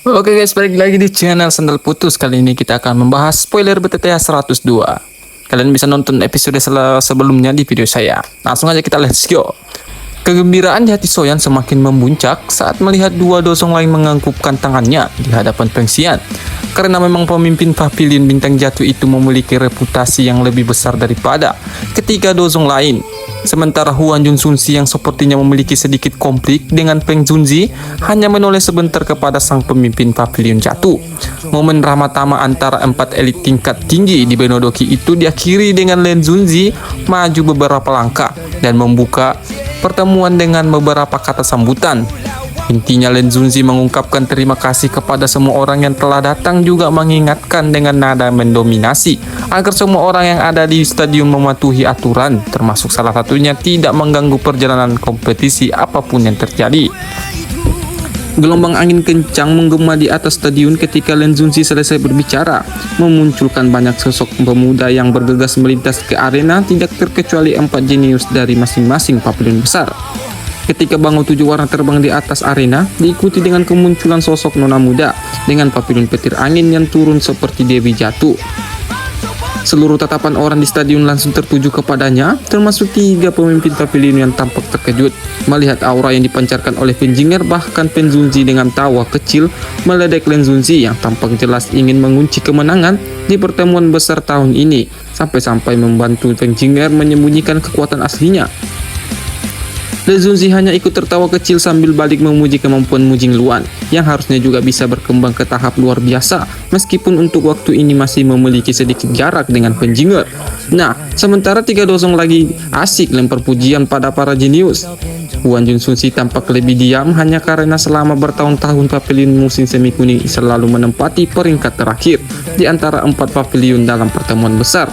Oke guys, balik lagi di channel Sandal Putus. Kali ini kita akan membahas spoiler BTTH 102. Kalian bisa nonton episode sebelumnya di video saya. Langsung aja kita let's go. Kegembiraan di hati Soyan semakin memuncak saat melihat dua dosong lain menganggukkan tangannya di hadapan Pengsian. Karena memang pemimpin pavilion bintang jatuh itu memiliki reputasi yang lebih besar daripada ketiga dosong lain. Sementara Huan Jun Sunsi yang sepertinya memiliki sedikit konflik dengan Peng Junzi hanya menoleh sebentar kepada sang pemimpin pavilion jatuh. Momen ramatama antara empat elit tingkat tinggi di Benodoki itu diakhiri dengan Len Junzi maju beberapa langkah dan membuka pertemuan dengan beberapa kata sambutan. Intinya Len Junzi mengungkapkan terima kasih kepada semua orang yang telah datang, juga mengingatkan dengan nada mendominasi agar semua orang yang ada di stadion mematuhi aturan, termasuk salah satunya tidak mengganggu perjalanan kompetisi apapun yang terjadi. Gelombang angin kencang menggema di atas stadion ketika Len Junzi selesai berbicara, memunculkan banyak sosok pemuda yang bergegas melintas ke arena, tidak terkecuali empat jenius dari masing-masing pavilion besar. Ketika bangau tujuh warna terbang di atas arena, diikuti dengan kemunculan sosok nona muda dengan pavilion petir angin yang turun seperti Dewi jatuh. Seluruh tatapan orang di stadion langsung tertuju kepadanya, termasuk tiga pemimpin pavilion yang tampak terkejut melihat aura yang dipancarkan oleh Penjinger. Bahkan Pen Junzi dengan tawa kecil meledek Len Junzi yang tampak jelas ingin mengunci kemenangan di pertemuan besar tahun ini, sampai-sampai membantu Penjinger menyembunyikan kekuatan aslinya. Len Junzi hanya ikut tertawa kecil sambil balik memuji kemampuan Mujing Luan yang harusnya juga bisa berkembang ke tahap luar biasa, meskipun untuk waktu ini masih memiliki sedikit jarak dengan Penjinger. Nah, sementara tiga dosong lagi asik lempar pujian pada para jenius. Huan Jun Sunsi tampak lebih diam hanya karena selama bertahun-tahun pavilion musim semi kuning selalu menempati peringkat terakhir di antara empat pavilion dalam pertemuan besar.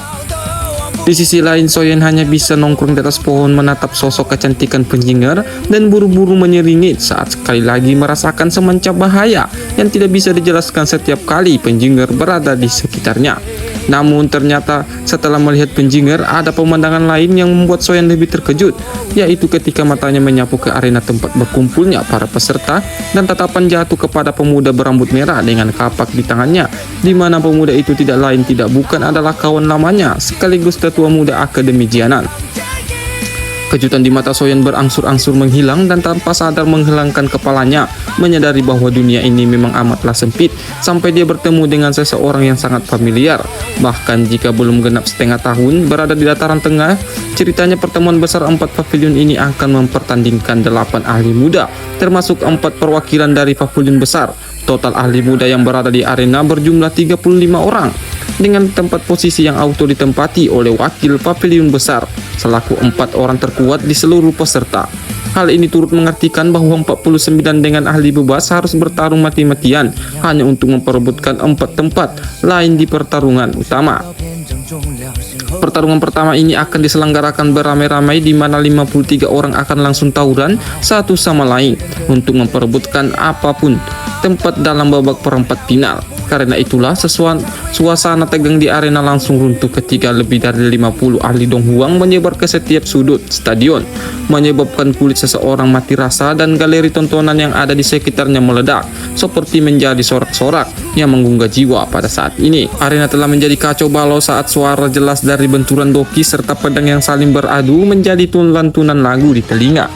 Di sisi lain, Soyan hanya bisa nongkrong di atas pohon menatap sosok kecantikan Penjinger dan buru-buru menyeringit saat sekali lagi merasakan semencap bahaya yang tidak bisa dijelaskan setiap kali Penjinger berada di sekitarnya. Namun ternyata setelah melihat Penjinger, ada pemandangan lain yang membuat Soyan lebih terkejut, yaitu ketika matanya menyapu ke arena tempat berkumpulnya para peserta dan tatapan jatuh kepada pemuda berambut merah dengan kapak di tangannya, di mana pemuda itu tidak lain tidak bukan adalah kawan lamanya sekaligus tetua muda Akademi Jianan. Kejutan di mata Soyan berangsur-angsur menghilang dan tanpa sadar menghilangkan kepalanya, menyadari bahwa dunia ini memang amatlah sempit sampai dia bertemu dengan seseorang yang sangat familiar. Bahkan jika belum genap setengah tahun berada di dataran tengah, ceritanya pertemuan besar empat pavilion ini akan mempertandingkan 8 ahli muda, termasuk 4 perwakilan dari pavilion besar. Total ahli muda yang berada di arena berjumlah 35 orang, dengan tempat posisi yang auto ditempati oleh wakil pavilion besar selaku 4 orang terkuat di seluruh peserta. Hal ini turut mengartikan bahwa 49 dengan ahli bebas harus bertarung mati-matian hanya untuk memperebutkan 4 tempat lain di pertarungan utama. Pertarungan pertama ini akan diselenggarakan beramai-ramai, di mana 53 orang akan langsung tawuran satu sama lain untuk memperebutkan apapun tempat dalam babak perempat final. Karena itulah suasana tegang di arena langsung runtuh ketika lebih dari 50 ahli Donghuang menyebar ke setiap sudut stadion, menyebabkan kulit seseorang mati rasa dan galeri tontonan yang ada di sekitarnya meledak seperti menjadi sorak-sorak yang menggugah jiwa. Pada saat ini arena telah menjadi kacau balau saat suara jelas dari benturan doki serta pedang yang saling beradu menjadi lantunan lagu di telinga.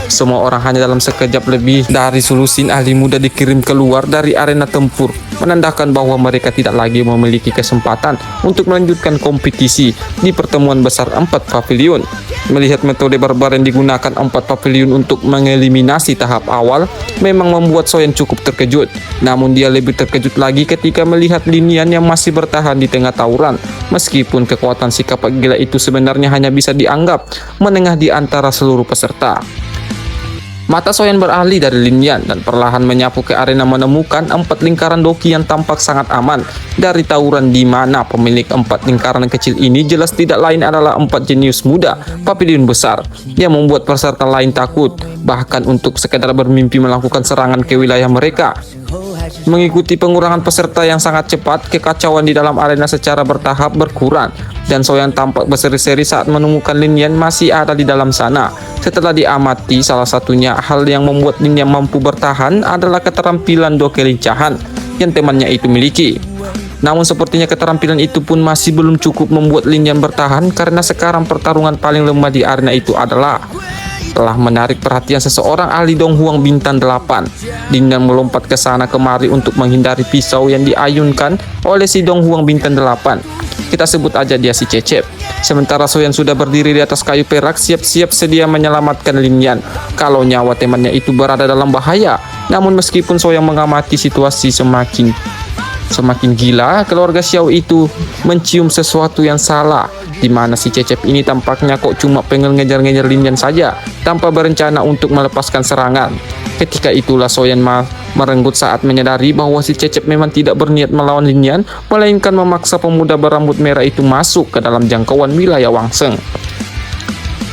Semua orang hanya dalam sekejap lebih dari solusin ahli muda dikirim keluar dari arena tempur, menandakan bahwa mereka tidak lagi memiliki kesempatan untuk melanjutkan kompetisi di pertemuan besar 4 pavilion. Melihat metode barbar yang digunakan 4 pavilion untuk mengeliminasi tahap awal memang membuat Soyan cukup terkejut. Namun dia lebih terkejut lagi ketika melihat Linian yang masih bertahan di tengah tawuran, meskipun kekuatan si kapak gila itu sebenarnya hanya bisa dianggap menengah di antara seluruh peserta. Mata Soyan beralih dari Linian dan perlahan menyapu ke arena, menemukan 4 lingkaran doki yang tampak sangat aman dari tawuran, di mana pemilik 4 lingkaran kecil ini jelas tidak lain adalah 4 jenius muda pavilion besar yang membuat peserta lain takut bahkan untuk sekedar bermimpi melakukan serangan ke wilayah mereka. Mengikuti pengurangan peserta yang sangat cepat, kekacauan di dalam arena secara bertahap berkurang, dan Soyan tampak berseri-seri saat menemukan Lin Yan masih ada di dalam sana. Setelah diamati, salah satunya hal yang membuat Lin Yan mampu bertahan adalah keterampilan dua kelincahan yang temannya itu miliki. Namun sepertinya keterampilan itu pun masih belum cukup membuat Lin Yan bertahan, karena sekarang pertarungan paling lemah di arena itu adalah telah menarik perhatian seseorang ahli Dong Huang bintang 8. Lin Yan melompat ke sana kemari untuk menghindari pisau yang diayunkan oleh si Dong Huang bintang 8. Kita sebut aja dia si Cecep. Sementara Soyan sudah berdiri di atas kayu perak, siap-siap sedia menyelamatkan Lin Yan kalau nyawa temannya itu berada dalam bahaya. Namun meskipun Soyan mengamati situasi semakin gila, keluarga Xiao itu mencium sesuatu yang salah, di mana si Cecep ini tampaknya kok cuma pengen ngejar-ngejar Lin Yan saja tanpa berencana untuk melepaskan serangan. Ketika itulah Soyan merenggut saat menyadari bahwa si Cecep memang tidak berniat melawan Lin Yan, melainkan memaksa pemuda berambut merah itu masuk ke dalam jangkauan wilayah Wangsheng.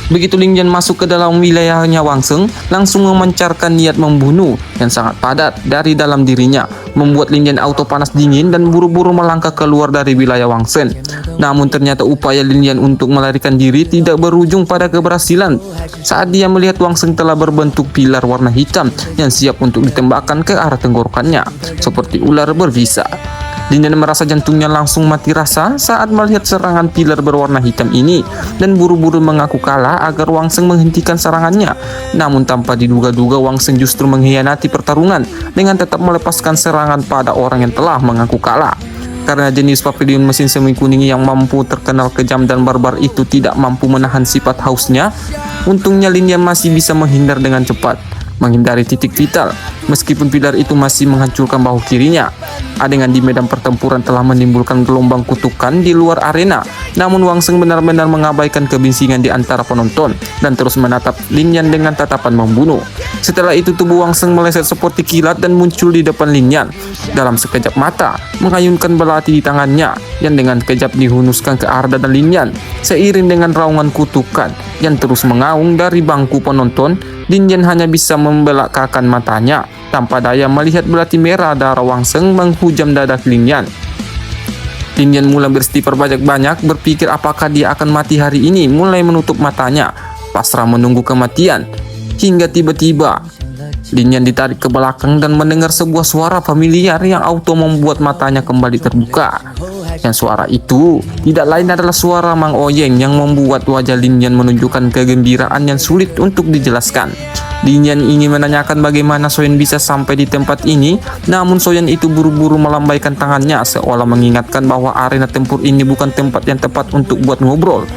Begitu Lin Yan masuk ke dalam wilayahnya Wangsheng, langsung memancarkan niat membunuh yang sangat padat dari dalam dirinya, membuat Lin Yan auto panas dingin dan buru-buru melangkah keluar dari wilayah Wangsheng. Namun ternyata upaya Lin Yan untuk melarikan diri tidak berujung pada keberhasilan saat dia melihat Wangsheng telah berbentuk pilar warna hitam yang siap untuk ditembakkan ke arah tenggorokannya seperti ular berbisa. Lin Yan merasa jantungnya langsung mati rasa saat melihat serangan pilar berwarna hitam ini dan buru-buru mengaku kalah agar Wangsheng menghentikan serangannya. Namun tanpa diduga-duga Wangsheng justru mengkhianati pertarungan dengan tetap melepaskan serangan pada orang yang telah mengaku kalah. Karena jenis pavilion mesin semi kuning yang mampu terkenal kejam dan barbar itu tidak mampu menahan sifat hausnya, untungnya Lin Yan masih bisa menghindar dengan cepat, menghindari titik vital, meskipun pilar itu masih menghancurkan bahu kirinya. Adegan di medan pertempuran telah menimbulkan gelombang kutukan di luar arena, namun Wangsheng benar-benar mengabaikan kebinsingan di antara penonton dan terus menatap Lin Yan dengan tatapan membunuh. Setelah itu tubuh Wangsheng meleset seperti kilat dan muncul di depan Lin Yan. Dalam sekejap mata, mengayunkan belati di tangannya yang dengan kejap dihunuskan ke arah dada Lin Yan. Seiring dengan raungan kutukan yang terus mengaung dari bangku penonton, Lin Yan hanya bisa membelakangkan matanya tanpa daya melihat belati merah darah Wangsheng menghujam dada Lin Yan. Lin Yan mulai beristighfar banyak-banyak, berpikir apakah dia akan mati hari ini, mulai menutup matanya, pasrah menunggu kematian. Hingga tiba-tiba Lin Yan ditarik ke belakang dan mendengar sebuah suara familiar yang auto membuat matanya kembali terbuka. Yang suara itu tidak lain adalah suara Mang Oyeng yang membuat wajah Lin Yan menunjukkan kegembiraan yang sulit untuk dijelaskan. Lin Yan ingin menanyakan bagaimana Soyan bisa sampai di tempat ini, namun Soyan itu buru-buru melambaikan tangannya seolah mengingatkan bahwa arena tempur ini bukan tempat yang tepat untuk buat ngobrol.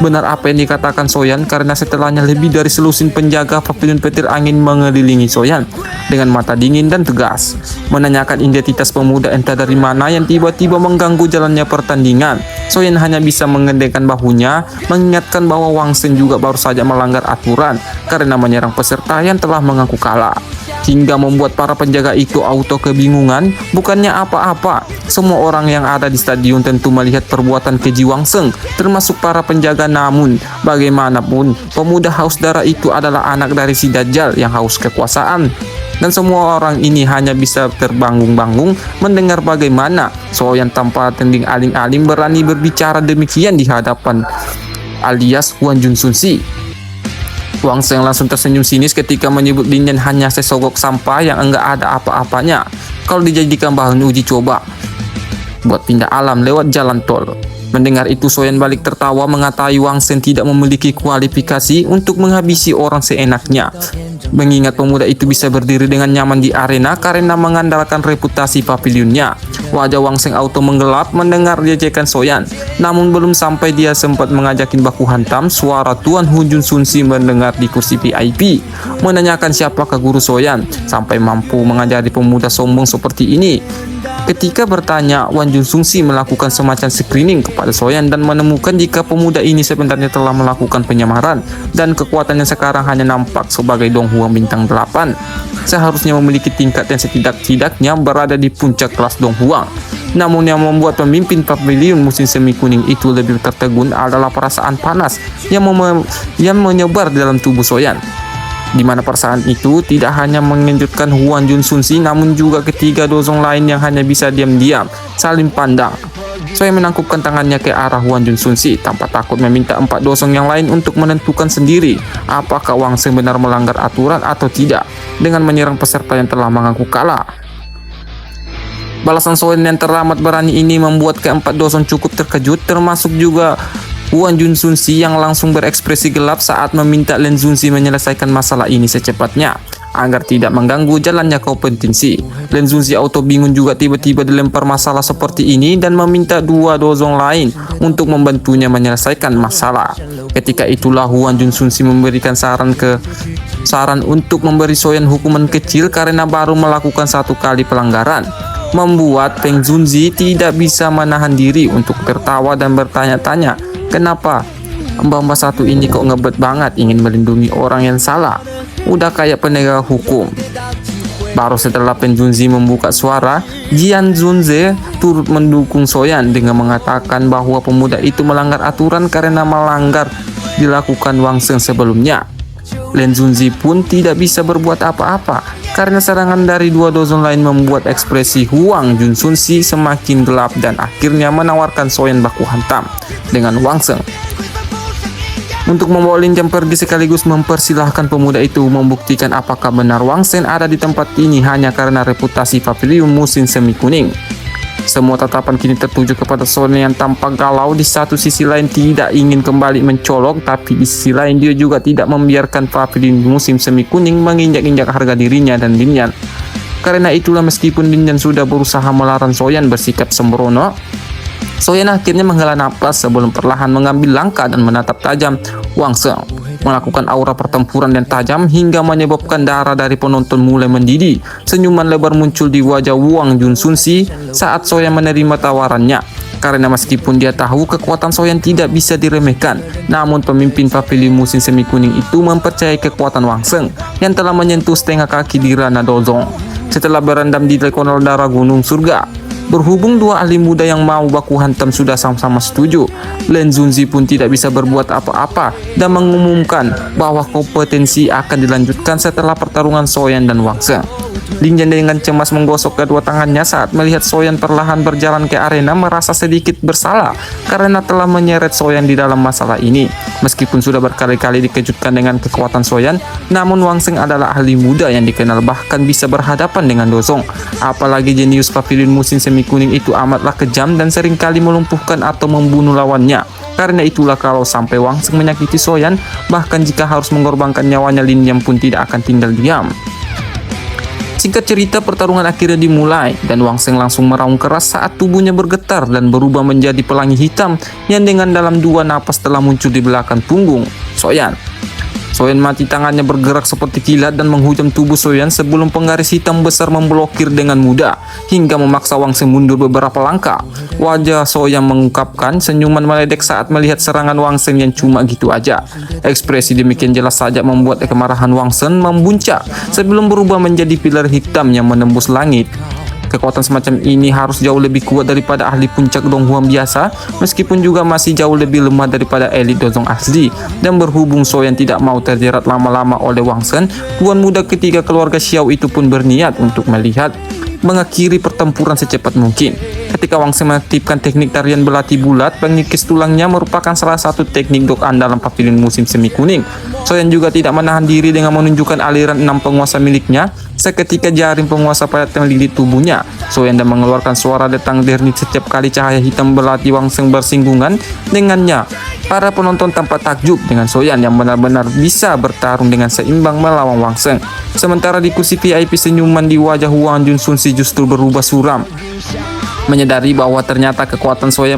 Benar apa yang dikatakan Soyan, karena setelahnya lebih dari selusin penjaga pavilion petir angin mengelilingi Soyan dengan mata dingin dan tegas, menanyakan identitas pemuda entah dari mana yang tiba-tiba mengganggu jalannya pertandingan. Soyan hanya bisa mengendengkan bahunya, mengingatkan bahwa Wangsheng juga baru saja melanggar aturan karena menyerang peserta yang telah mengaku kalah, hingga membuat para penjaga itu auto kebingungan. Bukannya apa-apa, semua orang yang ada di stadion tentu melihat perbuatan keji Wangsheng, termasuk para penjaga. Namun bagaimanapun, pemuda haus darah itu adalah anak dari si Dajjal yang haus kekuasaan, dan semua orang ini hanya bisa terbangung-bangung mendengar bagaimana Soyan tanpa tending aling-aling berani berbicara demikian di hadapan alias Huan Jun Sunsi. Wangsheng langsung tersenyum sinis ketika menyebut Lin Yan hanya sesogok sampah yang enggak ada apa-apanya kalau dijadikan bahan uji coba buat pindah alam lewat jalan tol. Mendengar itu Soyan balik tertawa, mengatakan Wangsheng tidak memiliki kualifikasi untuk menghabisi orang seenaknya, mengingat pemuda itu bisa berdiri dengan nyaman di arena karena mengandalkan reputasi pavilionnya. Wajah Wangsheng auto menggelap mendengar ejekan Soyan, namun belum sampai dia sempat mengajakin baku hantam, suara Tuan Hu Jun Sunsi mendengar di kursi VIP, menanyakan siapakah guru Soyan sampai mampu mengajari pemuda sombong seperti ini. Ketika bertanya, Wan Jun Sunsi melakukan semacam screening kepada Soyan dan menemukan jika pemuda ini sebenarnya telah melakukan penyamaran dan kekuatannya sekarang hanya nampak sebagai Dong Huang bintang 8. Seharusnya memiliki tingkat yang setidak-tidaknya berada di puncak kelas Dong Huang. Namun yang membuat pemimpin pavilion musim semi kuning itu lebih tertegun adalah perasaan panas yang menyebar di dalam tubuh Soyan. Di mana perasaan itu tidak hanya mengejutkan Hwang Junsunsi, namun juga ketiga dozong lain yang hanya bisa diam-diam saling pandang. Soyan menangkupkan tangannya ke arah Hwang Junsunsi tanpa takut meminta empat dozong yang lain untuk menentukan sendiri apakah Wang Seng benar melanggar aturan atau tidak dengan menyerang peserta yang telah mengaku kalah. Balasan Soyan yang teramat berani ini membuat keempat dozong cukup terkejut, termasuk juga Hwang Junsunsi yang langsung berekspresi gelap saat meminta Len Zunzi menyelesaikan masalah ini secepatnya agar tidak mengganggu jalannya kompetisi. Len Zunzi auto bingung juga tiba-tiba dilempar masalah seperti ini dan meminta dua dozong lain untuk membantunya menyelesaikan masalah. Ketika itulah Hwang Junsunsi memberikan saran untuk memberi Soyan hukuman kecil karena baru melakukan satu kali pelanggaran, membuat Peng Zunzi tidak bisa menahan diri untuk tertawa dan bertanya-tanya, kenapa mbak-mbak satu ini kok ngebet banget ingin melindungi orang yang salah, udah kayak penegak hukum. Baru setelah Peng Zunzi membuka suara, Jian Zunze turut mendukung Soyan dengan mengatakan bahwa pemuda itu melanggar aturan karena melanggar dilakukan Wang Seng sebelumnya. Len Zunzi pun tidak bisa berbuat apa-apa karena serangan dari dua dozong lain membuat ekspresi Hwang Junsunsi semakin gelap dan akhirnya menawarkan Soyan baku hantam dengan Wang Seng untuk membawa Lin Jian pergi sekaligus mempersilahkan pemuda itu membuktikan apakah benar Wang Seng ada di tempat ini hanya karena reputasi pavilion musim semi kuning. Semua tatapan kini tertuju kepada Soyan yang tampak galau. Di satu sisi lain tidak ingin kembali mencolok, tapi di sisi lain dia juga tidak membiarkan pavilion musim semi kuning menginjak-injak harga dirinya dan Lin Jian. Karena itulah meskipun Lin Jian sudah berusaha melarang Soyan bersikap sembrono, Soyan akhirnya menghela napas sebelum perlahan mengambil langkah dan menatap tajam Wang Seng, melakukan aura pertempuran yang tajam hingga menyebabkan darah dari penonton mulai mendidih. Senyuman lebar muncul di wajah Hwang Junsunsi saat Soyan menerima tawarannya. Karena meskipun dia tahu kekuatan Soyan tidak bisa diremehkan, namun pemimpin pavilion musim semi kuning itu mempercayai kekuatan Wang Seng yang telah menyentuh setengah kaki di ranah dozong setelah berendam di kolonel darah gunung surga. Berhubung dua ahli muda yang mau baku hantam sudah sama-sama setuju, Len Zunzi pun tidak bisa berbuat apa-apa dan mengumumkan bahwa kompetensi akan dilanjutkan setelah pertarungan Soyan dan Wang Seng. Lin Jian dengan cemas menggosok kedua tangannya saat melihat Soyan perlahan berjalan ke arena, merasa sedikit bersalah karena telah menyeret Soyan di dalam masalah ini. Meskipun sudah berkali-kali dikejutkan dengan kekuatan Soyan, namun Wang Seng adalah ahli muda yang dikenal bahkan bisa berhadapan dengan dozong. Apalagi jenius pavilion musim semi kuning itu amatlah kejam dan seringkali melumpuhkan atau membunuh lawannya. Karena itulah kalau sampai Wang Seng menyakiti Soyan, bahkan jika harus mengorbankan nyawanya, Lin Jian pun tidak akan tinggal diam. Singkat cerita, pertarungan akhirnya dimulai dan Wang Seng langsung meraung keras saat tubuhnya bergetar dan berubah menjadi pelangi hitam yang dengan dalam dua napas telah muncul di belakang punggung Soyan. Soyan mati, tangannya bergerak seperti kilat dan menghujam tubuh Soyan sebelum penggaris hitam besar memblokir dengan mudah hingga memaksa Wang Seng mundur beberapa langkah. Wajah Soyan mengungkapkan senyuman meledek saat melihat serangan Wang Seng yang cuma gitu aja. Ekspresi demikian jelas saja membuat kemarahan Wang Seng membuncah sebelum berubah menjadi pilar hitam yang menembus langit. Kekuatan semacam ini harus jauh lebih kuat daripada ahli puncak Donghuan biasa, meskipun juga masih jauh lebih lemah daripada elit dozong asli. Dan berhubung Soyan tidak mau terjerat lama-lama oleh Wang Seng, tuan muda ketiga keluarga Xiao itu pun berniat untuk mengakhiri pertempuran secepat mungkin. Ketika Wang Seng mengaktifkan teknik tarian belati bulat, pengikis tulangnya merupakan salah satu teknik dokan dalam pavilion musim semi kuning. Soyan juga tidak menahan diri dengan menunjukkan aliran 6 penguasa miliknya. Seketika jaring penguasa padat melilit tubuhnya. Soyan dan mengeluarkan suara detang dernik setiap kali cahaya hitam belati Wang Seng bersinggungan dengannya. Para penonton tampak takjub dengan Soyan yang benar-benar bisa bertarung dengan seimbang melawan Wang Seng. Sementara di kursi VIP, senyuman di wajah Hwang Junsunsi justru berubah suram. Menyadari bahwa ternyata kekuatan Soyan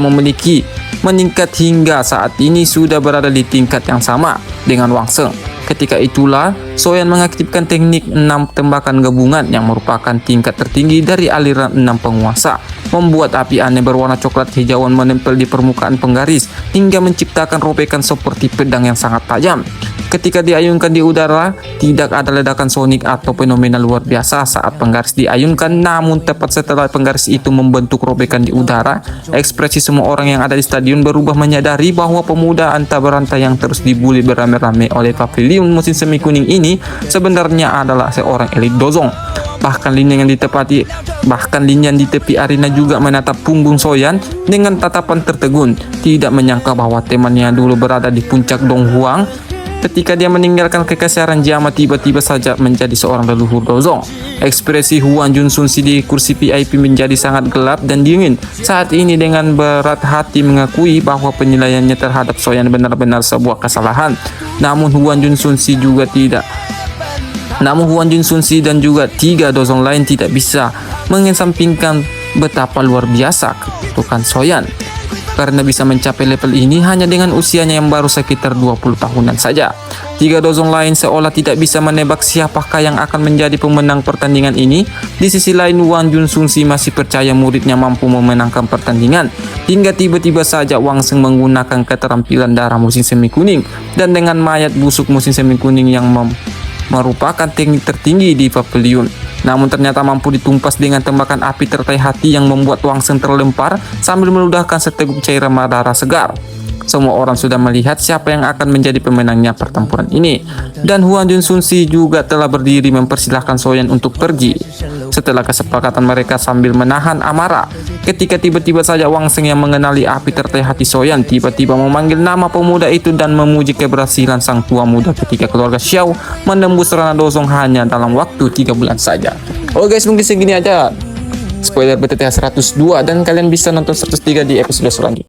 meningkat hingga saat ini sudah berada di tingkat yang sama dengan Wang Seng. Ketika itulah Soyan mengaktifkan teknik 6 tembakan gabungan yang merupakan tingkat tertinggi dari aliran 6 penguasa, membuat api aneh berwarna coklat hijauan menempel di permukaan penggaris hingga menciptakan robekan seperti pedang yang sangat tajam. Ketika diayunkan di udara, tidak ada ledakan sonik atau fenomena luar biasa saat penggaris diayunkan, namun tepat setelah penggaris itu membentuk robekan di udara, ekspresi semua orang yang ada di stadion berubah, menyadari bahwa pemuda anta beranta yang terus dibully beramai-ramai oleh pavilion musim semi kuning ini sebenarnya adalah seorang elit dozong. Bahkan Lin yang di tepi arena juga menatap punggung Soyan dengan tatapan tertegun, tidak menyangka bahwa temannya dulu berada di puncak Dong Huang. Ketika dia meninggalkan kekasaran Jama, tiba-tiba saja menjadi seorang leluhur dozong. Ekspresi Huan Junsun Si di kursi VIP menjadi sangat gelap dan dingin. Saat ini dengan berat hati mengakui bahwa penilaiannya terhadap Soyan benar-benar sebuah kesalahan. Namun Huan Junsun Si dan juga 3 dozong lain tidak bisa mengesampingkan betapa luar biasa kedudukan Soyan, karena bisa mencapai level ini hanya dengan usianya yang baru sekitar 20 tahunan saja. 3 dozong lain seolah tidak bisa menebak siapakah yang akan menjadi pemenang pertandingan ini. Di sisi lain, Wang Junsun Si masih percaya muridnya mampu memenangkan pertandingan, hingga tiba-tiba saja Wang Sheng menggunakan keterampilan darah musim semi kuning dan dengan mayat busuk musim semi kuning yang merupakan teknik tertinggi di pavilion. Namun ternyata mampu ditumpas dengan tembakan api teratai hati yang membuat Wang Sheng terlempar sambil meludahkan seteguk cairan darah segar. Semua orang sudah melihat siapa yang akan menjadi pemenangnya pertempuran ini, dan Huan Junsun Si juga telah berdiri mempersilahkan Soyan untuk pergi. Setelah kesepakatan mereka sambil menahan amarah, ketika tiba-tiba saja Wang Sheng yang mengenali api teratai hati Soyan tiba-tiba memanggil nama pemuda itu dan memuji keberhasilan sang tua muda ketika keluarga Xiao menembus ranah dozong hanya dalam waktu 3 bulan saja. Oh guys, mungkin segini aja spoiler BTTH 102, dan kalian bisa nonton 103 di episode selanjutnya.